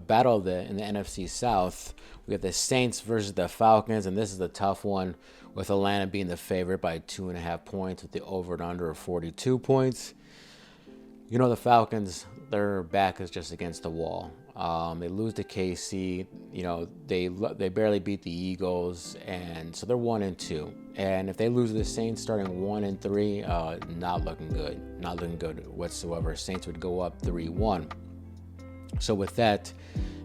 battle in the NFC South. We got the Saints versus the Falcons, and this is a tough one, with Atlanta being the favorite by 2.5 points, with the over and under of 42 points. The Falcons, their back is just against the wall. They lose to KC. They barely beat the Eagles, and so they're 1-2. And if they lose to the Saints, starting 1-3, not looking good whatsoever. Saints would go up 3-1. So with that,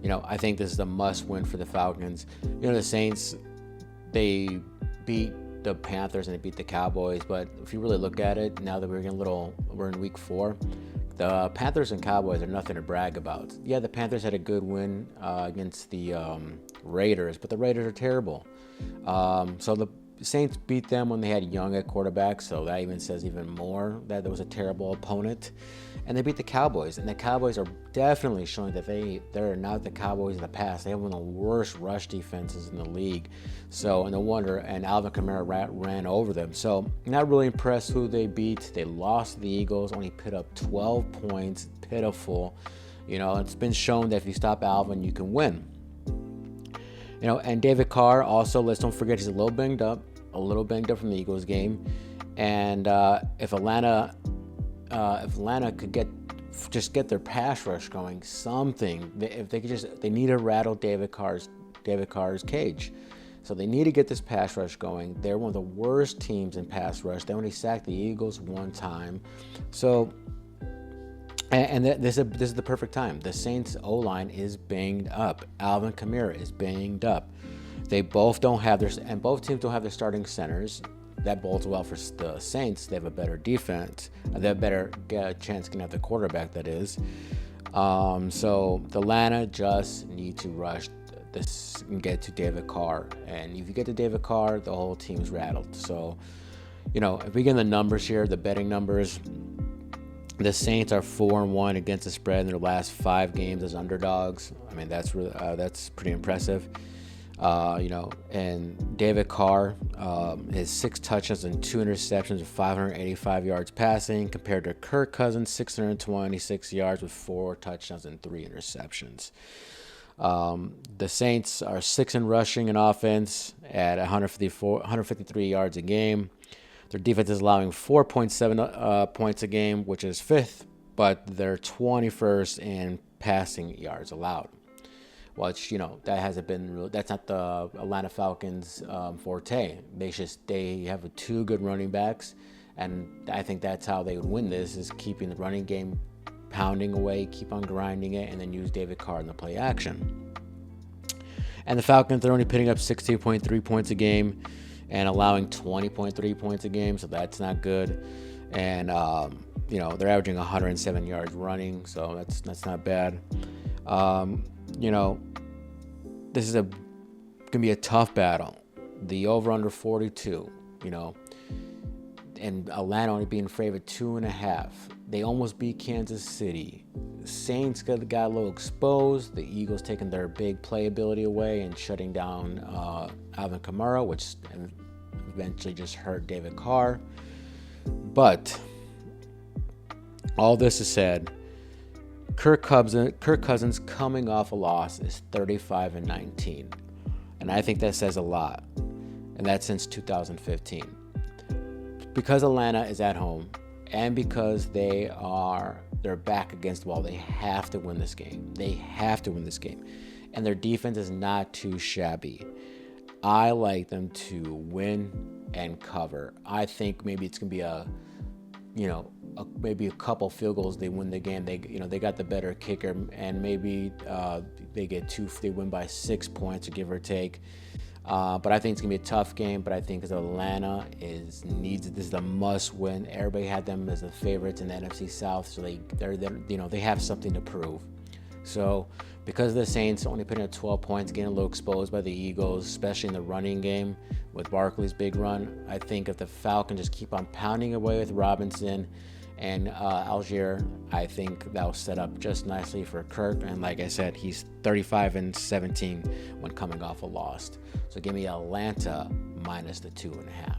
I think this is a must-win for the Falcons. The Saints, they beat the Panthers and they beat the Cowboys, but if you really look at it, now that we're in week 4, the Panthers and Cowboys are nothing to brag about. Yeah, the Panthers had a good win against the Raiders, but the Raiders are terrible. So the Saints beat them when they had Young at quarterback, so that even says even more that there was a terrible opponent. And they beat the Cowboys, and the Cowboys are definitely showing that they're not the Cowboys of the past. They have one of the worst rush defenses in the league. So, no wonder, and Alvin Kamara ran over them. So, not really impressed who they beat. They lost to the Eagles, only put up 12 points. Pitiful. It's been shown that if you stop Alvin, you can win. And David Carr also, let's don't forget, he's a little banged up from the Eagles game. And if Atlanta could get their pass rush going, something, if they could they need to rattle David Carr's cage. So they need to get this pass rush going. They're one of the worst teams in pass rush. They only sacked the Eagles one time. So, and this is the perfect time. The Saints O-line is banged up. Alvin Kamara is banged up. They both don't have and both teams don't have their starting centers. That bodes well for the Saints. They have a better defense. They have a better chance to have the quarterback, that is. So the Atlanta just need to rush this and get to David Carr. And if you get to David Carr, the whole team's rattled. So, if we get the numbers here, the betting numbers, the Saints are 4-1 against the spread in their last 5 games as underdogs. I mean, that's pretty impressive. And David Carr has 6 touchdowns and 2 interceptions with 585 yards passing, compared to Kirk Cousins, 626 yards with 4 touchdowns and 3 interceptions. The Saints are 6 in rushing and offense at 153 yards a game. Their defense is allowing 4.7 points a game, which is 5th, but they're 21st in passing yards allowed. Which, that hasn't been that's not the Atlanta Falcons' forte. They have 2 good running backs, and I think that's how they would win this, is keeping the running game pounding away, keep on grinding it, and then use David Carr in the play action. And the Falcons, they're only putting up 16.3 points a game and allowing 20.3 points a game, so that's not good. And they're averaging 107 yards running, so that's not bad. This is gonna be a tough battle. The over/under 42. And Atlanta only being favored 2.5. They almost beat Kansas City. Saints got a little exposed. The Eagles taking their big playability away and shutting down Alvin Kamara, which eventually just hurt David Carr. But all this is said, Kirk Cousins coming off a loss is 35-19. And I think that says a lot. And that's since 2015. Because Atlanta is at home, and because they're back against the wall, they have to win this game. And their defense is not too shabby. I like them to win and cover. I think maybe it's going to be maybe a couple field goals, they win the game. They got the better kicker, and maybe they win by 6 points, or give or take. But I think it's gonna be a tough game. But I think because Atlanta this is a must-win. Everybody had them as the favorites in the NFC South, so they have something to prove. So because the Saints only putting up 12 points, getting a little exposed by the Eagles, especially in the running game with Barkley's big run, I think if the Falcons just keep on pounding away with Robinson and Algier, I think that'll set up just nicely for Kirk. And like I said, he's 35-17 when coming off a loss. So give me Atlanta minus the 2.5.